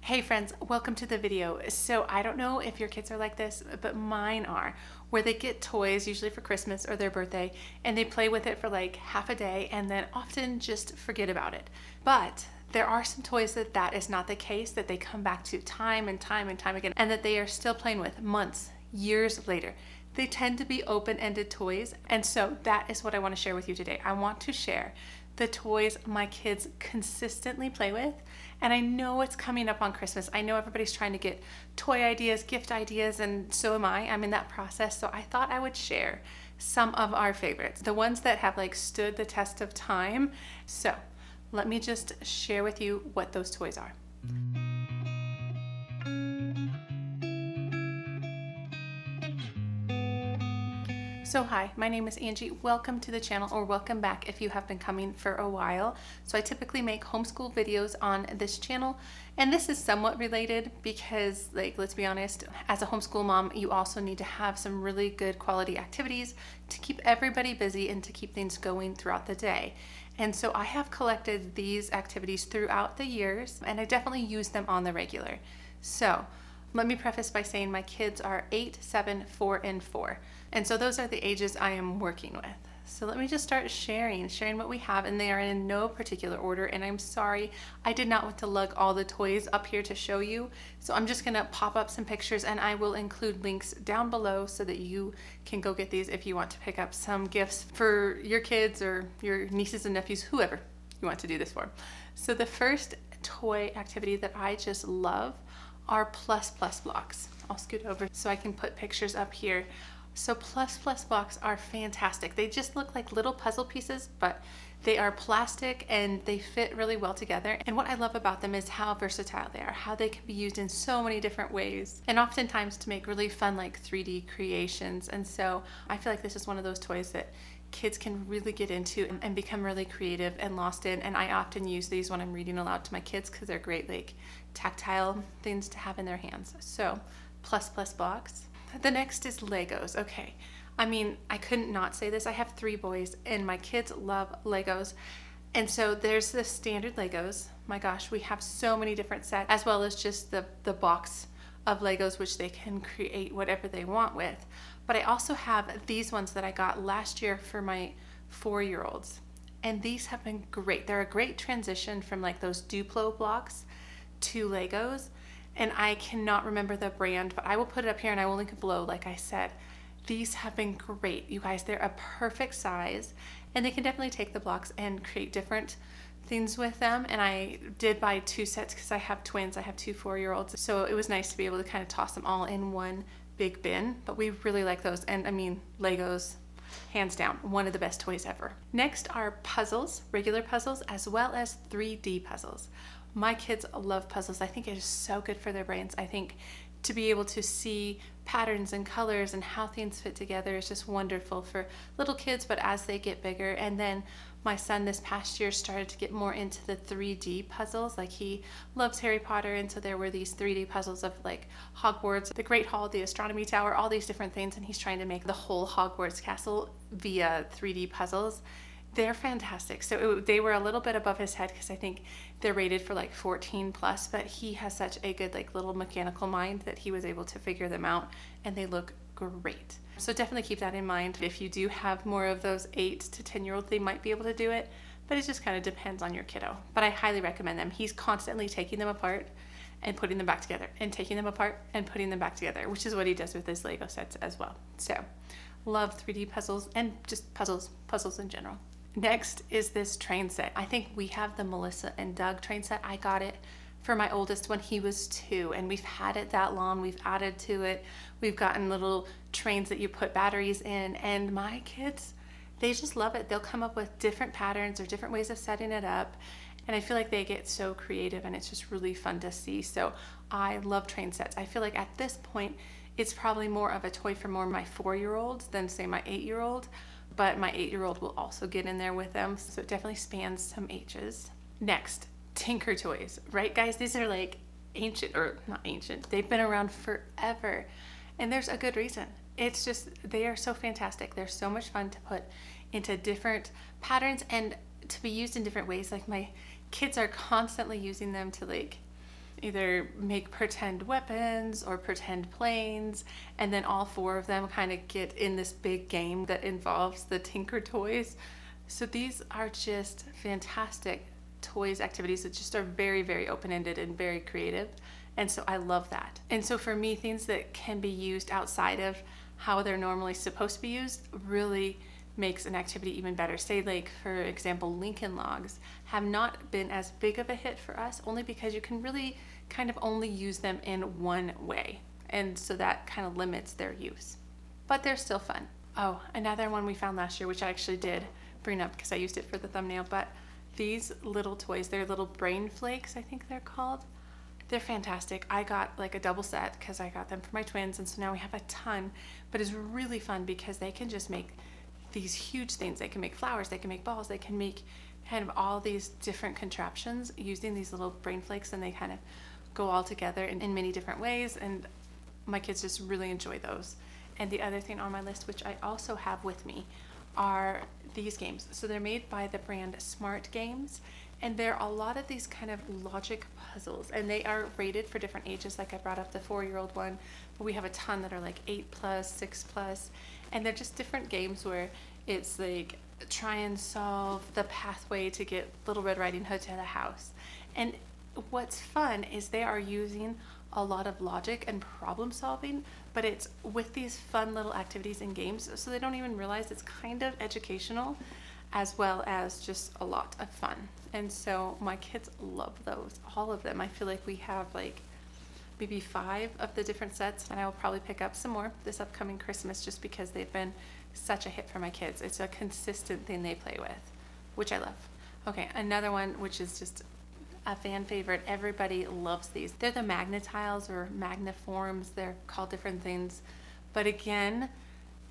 Hey friends, welcome to the video. So I don't know if your kids are like this, but mine are, where they get toys usually for Christmas or their birthday and they play with it for like half a day and then often just forget about it. But there are some toys that is not the case, that they come back to time and time and time again, and that they are still playing with months, years later. They tend to be open-ended toys, and so that is what I want to share with you today. I want to share the toys my kids consistently play with. And I know it's coming up on Christmas. I know everybody's trying to get toy ideas, gift ideas, and so am I. I'm in that process. So I thought I would share some of our favorites, the ones that have like stood the test of time. So let me just share with you what those toys are. So hi, my name is Angie. Welcome to the channel, or welcome back if you have been coming for a while. So I typically make homeschool videos on this channel, and this is somewhat related because, like, let's be honest, as a homeschool mom, you also need to have some really good quality activities to keep everybody busy and to keep things going throughout the day. And so I have collected these activities throughout the years, and I definitely use them on the regular. So let me preface by saying my kids are 8, 7, 4, and 4. And so those are the ages I am working with. So let me just start sharing what we have, and they are in no particular order. And I'm sorry, I did not want to lug all the toys up here to show you. So I'm just gonna pop up some pictures, and I will include links down below so that you can go get these if you want to pick up some gifts for your kids or your nieces and nephews, whoever you want to do this for. So the first toy activity that I just love are plus blocks. I'll scoot over so I can put pictures up here. So plus blocks are fantastic. They just look like little puzzle pieces, but they are plastic and they fit really well together. And what I love about them is how versatile they are, how they can be used in so many different ways, and oftentimes to make really fun like 3D creations. And so I feel like this is one of those toys that kids can really get into and become really creative and lost in. And I often use these when I'm reading aloud to my kids because they're great like tactile things to have in their hands. So plus blocks. The next is Legos. Okay, I mean, I couldn't not say this. I have 3 boys and my kids love Legos. And so there's the standard Legos. My gosh, we have so many different sets, as well as just the box of Legos, which they can create whatever they want with. But I also have these ones that I got last year for my 4-year-olds. And these have been great. They're a great transition from like those Duplo blocks to Legos. And I cannot remember the brand, but I will put it up here and I will link it below. Like I said, these have been great. You guys, they're a perfect size, and they can definitely take the blocks and create different things with them. And I did buy 2 sets because I have twins. I have 2 4-year-olds. So it was nice to be able to kind of toss them all in one big bin, but we really like those. And I mean, Legos, hands down, one of the best toys ever. Next are puzzles, regular puzzles, as well as 3D puzzles. My kids love puzzles. I think it is so good for their brains. I think to be able to see patterns and colors and how things fit together is just wonderful for little kids, but as they get bigger. And then my son this past year started to get more into the 3D puzzles. Like, he loves Harry Potter, and so there were these 3D puzzles of like Hogwarts, the Great Hall, the Astronomy Tower, all these different things, and he's trying to make the whole Hogwarts castle via 3D puzzles. They're fantastic. So they were a little bit above his head because I think they're rated for like 14 plus, but he has such a good like little mechanical mind that he was able to figure them out, and they look great. So definitely keep that in mind. If you do have more of those 8 to 10-year-olds, they might be able to do it, but it just kind of depends on your kiddo. But I highly recommend them. He's constantly taking them apart and putting them back together, and taking them apart and putting them back together, which is what he does with his Lego sets as well. So love 3D puzzles and just puzzles in general. Next is this train set. I think we have the Melissa and Doug train set. I got it for my oldest when he was 2, and we've had it that long. We've added to it. We've gotten little trains that you put batteries in, and my kids, they just love it. They'll come up with different patterns or different ways of setting it up, and I feel like they get so creative, and it's just really fun to see. So I love train sets. I feel like at this point, it's probably more of a toy for more my 4-year-olds than say my 8-year-old. But my 8-year-old will also get in there with them, so it definitely spans some ages. Next, Tinker toys, right guys? These are like ancient, or not ancient, they've been around forever, and there's a good reason. It's just, they are so fantastic. They're so much fun to put into different patterns and to be used in different ways. Like, my kids are constantly using them to like either make pretend weapons or pretend planes, and then all four of them kind of get in this big game that involves the Tinker toys. So these are just fantastic toys activities that just are very, very open-ended and very creative. And so I love that. And so for me, things that can be used outside of how they're normally supposed to be used really makes an activity even better. Say, like, for example, Lincoln Logs have not been as big of a hit for us, only because you can really kind of only use them in one way. And so that kind of limits their use. But they're still fun. Oh, another one we found last year, which I actually did bring up because I used it for the thumbnail, but these little toys, they're little brain flakes, I think they're called. They're fantastic. I got like a double set because I got them for my twins, and so now we have a ton. But it's really fun because they can just make these huge things. They can make flowers, they can make balls, they can make kind of all these different contraptions using these little brain flakes, and they kind of go all together in many different ways, and my kids just really enjoy those. And the other thing on my list, which I also have with me, are these games. So they're made by the brand Smart Games, and they're a lot of these kind of logic puzzles, and they are rated for different ages. Like I brought up the 4-year-old one, but we have a ton that are like 8+, 6+, and they're just different games where it's like try and solve the pathway to get Little Red Riding Hood to the house. And what's fun is they are using a lot of logic and problem solving, but it's with these fun little activities and games, so they don't even realize it's kind of educational as well as just a lot of fun. And so my kids love those, all of them. I feel like we have like maybe 5 of the different sets, and I will probably pick up some more this upcoming Christmas just because they've been such a hit for my kids. It's a consistent thing they play with, which I love. Okay, another one which is just a fan favorite. Everybody loves these. They're the Magnetiles or Magniforms. They're called different things, but again,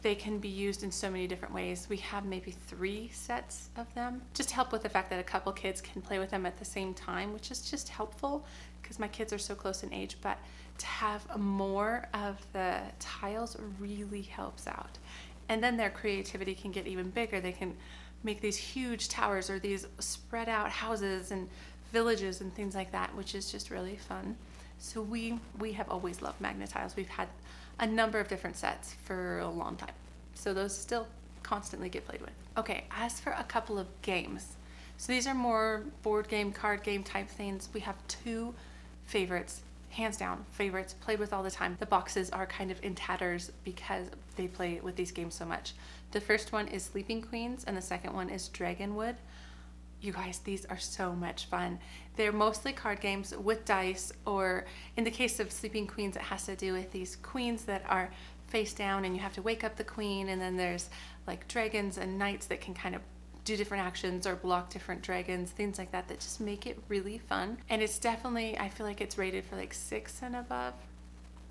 they can be used in so many different ways. We have maybe 3 sets of them. Just help with the fact that a couple kids can play with them at the same time, which is just helpful because my kids are so close in age, but to have more of the tiles really helps out. And then their creativity can get even bigger. They can make these huge towers or these spread out houses and villages and things like that, which is just really fun. So we have always loved Magnetiles. We've had a number of different sets for a long time, so those still constantly get played with. Okay, as for a couple of games, so these are more board game, card game type things. We have 2 favorites, hands down favorites, played with all the time. The boxes are kind of in tatters because they play with these games so much. The first one is Sleeping Queens, and the second one is Dragonwood. You guys, these are so much fun. They're mostly card games with dice, or in the case of Sleeping Queens, it has to do with these queens that are face down and you have to wake up the queen, and then there's like dragons and knights that can kind of do different actions or block different dragons, things like that, that just make it really fun. And it's definitely, I feel like it's rated for like 6 and above.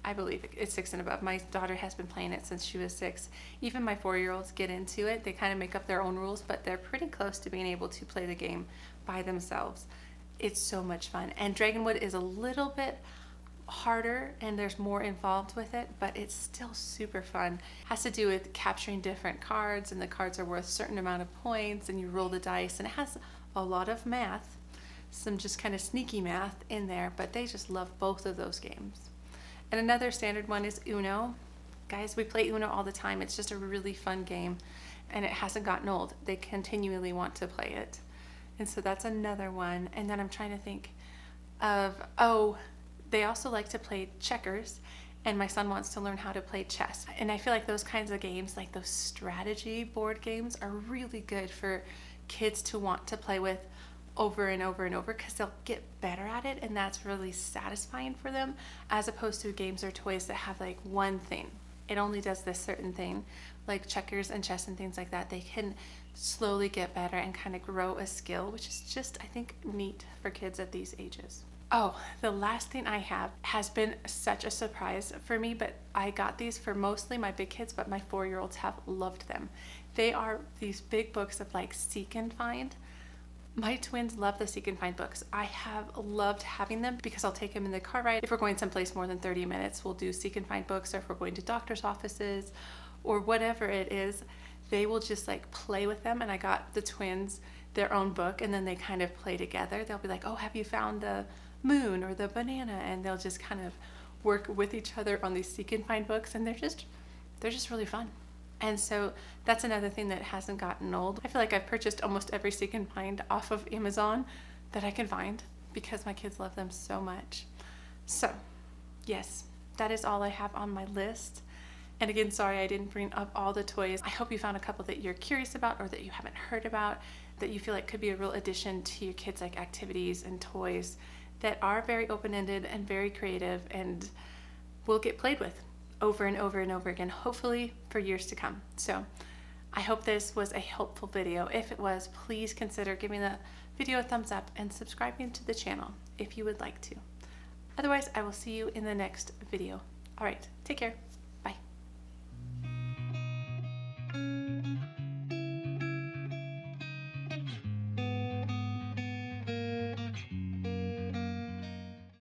I believe it's 6 and above. My daughter has been playing it since she was 6. Even my 4-year-olds get into it. They kind of make up their own rules, but they're pretty close to being able to play the game by themselves. It's so much fun. And Dragonwood is a little bit harder and there's more involved with it, but it's still super fun. It has to do with capturing different cards, and the cards are worth a certain amount of points, and you roll the dice, and it has a lot of math, some just kind of sneaky math in there, but they just love both of those games. And another standard one is Uno. Guys, we play Uno all the time. It's just a really fun game, and it hasn't gotten old. They continually want to play it. And so that's another one. And then I'm trying to think of, oh, they also like to play checkers, and my son wants to learn how to play chess. And I feel like those kinds of games, like those strategy board games, are really good for kids to want to play with over and over and over, because they'll get better at it, and that's really satisfying for them, as opposed to games or toys that have like one thing. It only does this certain thing, like checkers and chess and things like that. They can slowly get better and kind of grow a skill, which is just, I think, neat for kids at these ages. Oh, the last thing I have has been such a surprise for me, but I got these for mostly my big kids, but my 4-year-olds have loved them. They are these big books of like Seek and Find. My twins love the Seek and Find books. I have loved having them because I'll take them in the car ride. If we're going someplace more than 30 minutes, we'll do Seek and Find books, or if we're going to doctor's offices or whatever it is, they will just like play with them. And I got the twins their own book, and then they kind of play together. They'll be like, oh, have you found the moon or the banana, and they'll just kind of work with each other on these seek and find books, and they're just really fun. And so that's another thing that hasn't gotten old. I feel like I've purchased almost every seek and find off of Amazon that I can find because my kids love them so much. So yes, that is all I have on my list. And again, sorry I didn't bring up all the toys. I hope you found a couple that you're curious about or that you haven't heard about, that you feel like could be a real addition to your kids' like activities and toys that are very open-ended and very creative and will get played with over and over and over again, hopefully for years to come. So I hope this was a helpful video. If it was, please consider giving the video a thumbs up and subscribing to the channel if you would like to. Otherwise, I will see you in the next video. All right, take care.